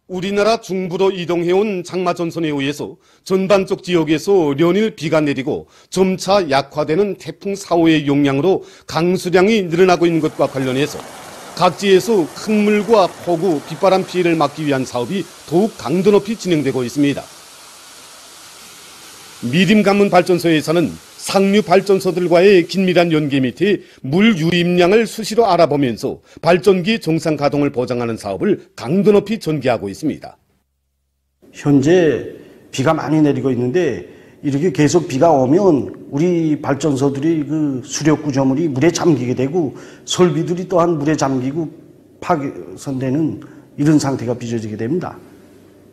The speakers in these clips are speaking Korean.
우리나라 중부로 이동해온 장마 전선에 의해서 전반적 지역에서連日 비가 내리고 점차 약화되는 태풍 4호의 용량으로 강수량이 늘어나고 있는 것과 관련해서 각지에서 큰 물과 폭우, 빗바람 피해를 막기 위한 사업이 더욱 강도 높이 진행되고 있습니다. 미림관문발전소에서는 상류 발전소들과의 긴밀한 연계 밑에 물 유입량을 수시로 알아보면서 발전기 정상 가동을 보장하는 사업을 강도 높이 전개하고 있습니다. 현재 비가 많이 내리고 있는데 이렇게 계속 비가 오면 우리 발전소들이 그 수력 구조물이 물에 잠기게 되고 설비들이 또한 물에 잠기고 파손되는 이런 상태가 빚어지게 됩니다.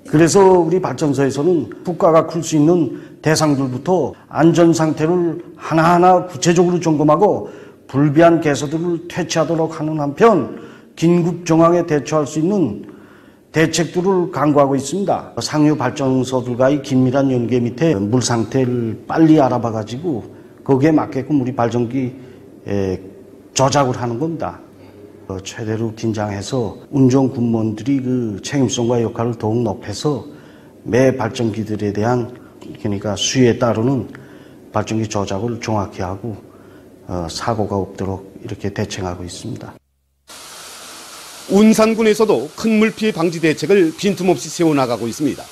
그래서 우리 발전소에서는 국가가 클 수 있는 대상들부터 안전 상태를 하나하나 구체적으로 점검하고 불비한 개소들을 퇴치하도록 하는 한편 긴급 정황에 대처할 수 있는 대책들을 강구하고 있습니다. 상류 발전소들과의 긴밀한 연계 밑에 물 상태를 빨리 알아봐가지고 거기에 맞게끔 우리 발전기 조작을 하는 겁니다. 최대로 긴장해서 운전 군무원들이 그 책임성과 역할을 더욱 높여서 매 발전기들에 대한 그러니까 수위에 따르는 발전기 조작을 정확히 하고 사고가 없도록 이렇게 대책하고 있습니다. 운산군에서도 큰 물 피해 방지 대책을 빈틈없이 세워나가고 있습니다.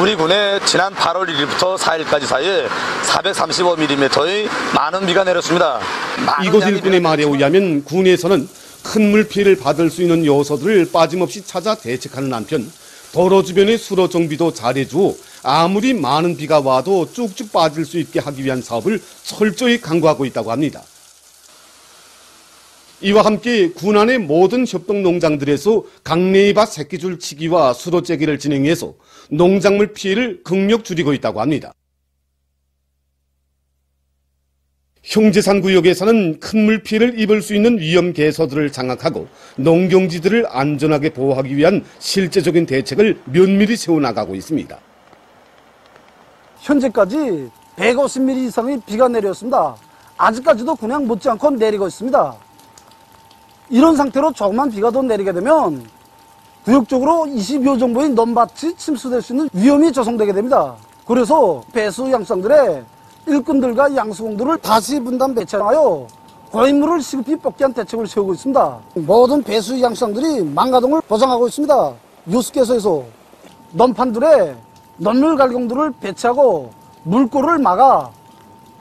우리 군에 지난 8월 1일부터 4일까지 사이에 435mm의 많은 비가 내렸습니다. 이곳 일꾼의 말에 의하면 군에서는 큰 물 피해를 받을 수 있는 요소들을 빠짐없이 찾아 대책하는 한편 도로 주변의 수로 정비도 잘해주어 아무리 많은 비가 와도 쭉쭉 빠질 수 있게 하기 위한 사업을 철저히 강구하고 있다고 합니다. 이와 함께 군 안의 모든 협동 농장들에서 강내이밭 새끼줄 치기와 수로 째기를 진행해서 농작물 피해를 극력 줄이고 있다고 합니다. 형제산 구역에서는 큰 물 피해를 입을 수 있는 위험 개소들을 장악하고 농경지들을 안전하게 보호하기 위한 실제적인 대책을 면밀히 세워나가고 있습니다. 현재까지 150mm 이상의 비가 내렸습니다. 아직까지도 그냥 못지않고 내리고 있습니다. 이런 상태로 조금만 비가 더 내리게 되면 구역적으로 20여 정도의 넘밭이 침수될 수 있는 위험이 조성되게 됩니다. 그래서 배수 양상들의 일꾼들과 양수공들을 다시 분담 배치하여 고인물을 시급히 뽑기 위한 대책을 세우고 있습니다. 모든 배수 양상들이 망가동을 보장하고 있습니다. 유수께서에서 넘판들의 넘물 갈경들을 배치하고 물꼬를 막아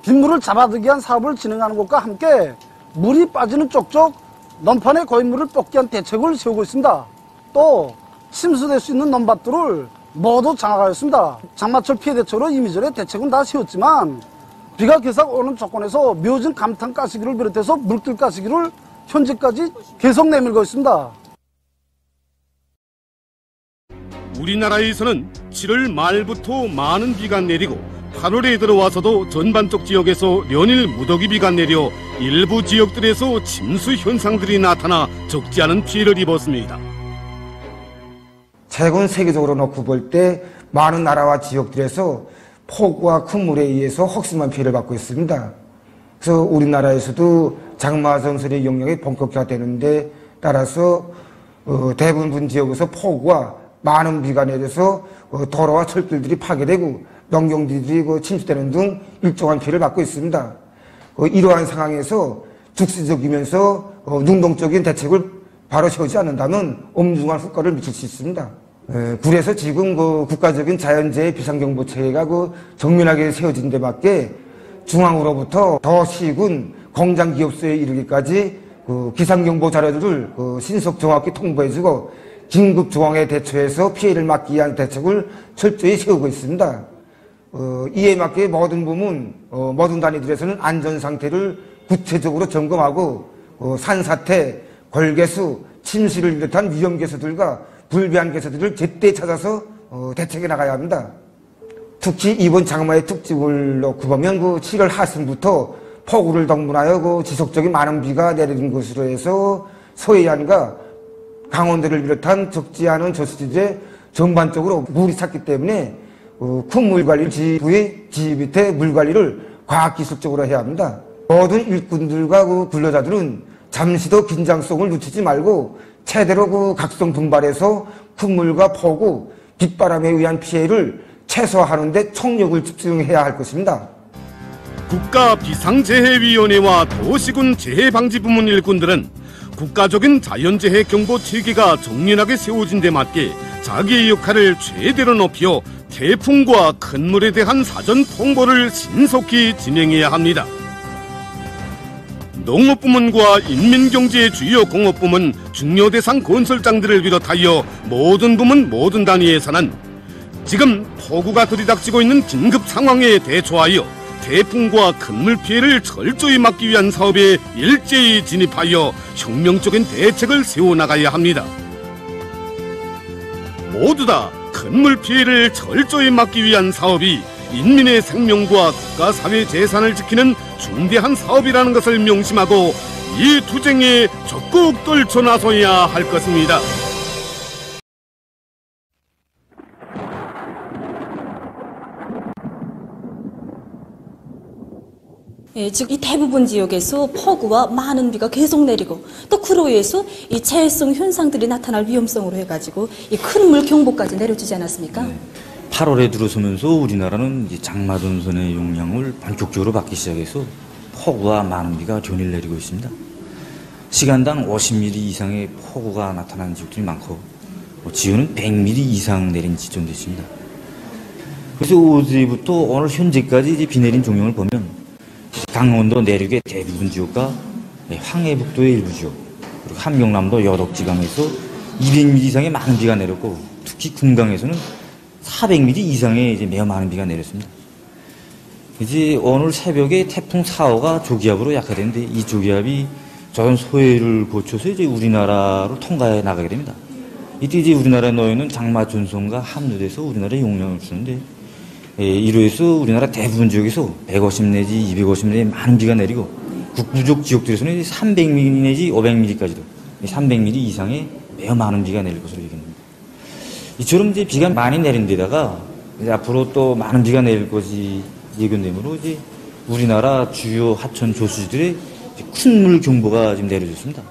빗물을 잡아들기 위한 사업을 진행하는 것과 함께 물이 빠지는 쪽쪽 넘판의 고인물을 뽑기 위한 대책을 세우고 있습니다. 또 침수될 수 있는 넘밭들을 모두 장악하였습니다. 장마철 피해 대책으로 이미전에 대책은 다 세웠지만 비가 계속 오는 조건에서 묘진 감탄 가시기를 비롯해서 물길 가시기를 현재까지 계속 내밀고 있습니다. 우리나라에서는 7월 말부터 많은 비가 내리고 8월에 들어와서도 전반적 지역에서連日 무더기 비가 내려 일부 지역들에서 침수 현상들이 나타나 적지 않은 피해를 입었습니다. 최근 세계적으로 놓고 볼 때 많은 나라와 지역들에서 폭우와 큰 물에 의해서 혹심한 피해를 받고 있습니다. 그래서 우리나라에서도 장마 전설의 영역이 본격화되는데 따라서 대부분 지역에서 폭우와 많은 비가 내려서 도로와 철길들이 파괴되고 농경지들이 침수되는 등 일정한 피해를 받고 있습니다. 이러한 상황에서 즉시적이면서 능동적인 대책을 바로 세우지 않는다면 엄중한 효과를 미칠 수 있습니다. 그래서 지금 국가적인 자연재해 비상경보 체계가 정밀하게 세워진 데 맞게 중앙으로부터 더 시군 공장기업소에 이르기까지 기상경보 자료들을 신속 정확히 통보해주고 긴급 조항에 대처해서 피해를 막기 위한 대책을 철저히 세우고 있습니다. 이에 맞게 모든 부문, 모든 단위들에서는 안전 상태를 구체적으로 점검하고 산사태, 골개수, 침수를 비롯한 위험 개소들과 불비한 개소들을 제때 찾아서 대책해 나가야 합니다. 특히 이번 장마의 특징을 놓고 보면 7월 하순부터 폭우를 동반하여 지속적인 많은 비가 내리는 것으로 해서 서해안과 강원도를 비롯한 적지 않은 저수지에 전반적으로 물이 찼기 때문에 큰 물관리 지부의 지 밑에 물관리를 과학기술적으로 해야 합니다. 모든 일꾼들과 근로자들은 잠시도 긴장성을 늦추지 말고 최대로 그 각성 분발해서 콧물과 폭우, 빗바람에 의한 피해를 최소화하는 데 총력을 집중해야 할 것입니다. 국가 비상재해위원회와 도시군 재해방지부문 일꾼들은 국가적인 자연재해 경보 체계가 정연하게 세워진 데 맞게 자기의 역할을 최대로 높여 태풍과 큰 물에 대한 사전 통보를 신속히 진행해야 합니다. 농업부문과 인민경제 주요 공업부문 중요 대상 건설장들을 비롯하여 모든 부문 모든 단위에서는 지금 폭우가 들이닥치고 있는 긴급 상황에 대처하여 태풍과 큰 물 피해를 철저히 막기 위한 사업에 일제히 진입하여 혁명적인 대책을 세워나가야 합니다. 모두 다 큰 물 피해를 철저히 막기 위한 사업이 인민의 생명과 국가 사회 재산을 지키는 중대한 사업이라는 것을 명심하고 이 투쟁에 적극 떨쳐 나서야 할 것입니다. 예, 즉 이 대부분 지역에서 폭우와 많은 비가 계속 내리고 또 그로 인해서 이 재해성 현상들이 나타날 위험성으로 해가지고 이 큰 물 경보까지 내려지지 않았습니까? 네. 8월에 들어서면서 우리나라는 이제 장마전선의 용량을 본격적으로 받기 시작해서 폭우와 많은 비가 전일 내리고 있습니다. 시간당 50mm 이상의 폭우가 나타나는 지역들이 많고 지역은 100mm 이상 내린 지점도 있습니다. 그래서 어제부터 오늘 현재까지 이제 비 내린 종량을 보면 강원도 내륙의 대부분 지역과 황해북도의 일부 지역, 그리고 함경남도 여덕지강에서 200mm 이상의 많은 비가 내렸고, 특히 금강에서는 400mm 이상의 이제 매우 많은 비가 내렸습니다. 이제 오늘 새벽에 태풍 4호가 조기압으로 약화됐는데, 이 조기압이 조선 소해를 거쳐서 이제 우리나라로 통과해 나가게 됩니다. 이때 이제 우리나라에 놓여 있는 장마 전선과 합류돼서 우리나라에 용량을 주는데, 이로 해서 우리나라 대부분 지역에서 150 내지 250 내지 많은 비가 내리고 북부족 지역들에서는 300mm 내지 500mm까지도 300mm 이상의 매우 많은 비가 내릴 것으로 예견됩니다. 이처럼 이제 비가 많이 내린 데다가 이제 앞으로 또 많은 비가 내릴 것이 예견되므로 이제 우리나라 주요 하천 조수지들의 큰 물 경보가 지금 내려졌습니다.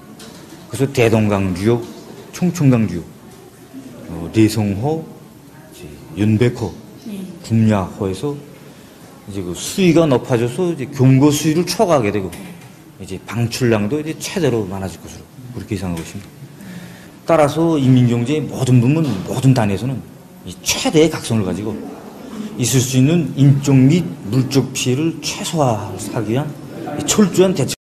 그래서 대동강 유역, 총천강 유역, 내성호, 연백호, 분야호에서 이제 그 수위가 높아져서 이제 경고 수위를 초과하게 되고 이제 방출량도 이제 최대로 많아질 것으로 그렇게 예상하고 있습니다. 따라서 인민경제의 모든 부문, 모든 단위에서는 이 최대의 각성을 가지고 있을 수 있는 인적 및 물적 피해를 최소화하기 위한 철저한 대책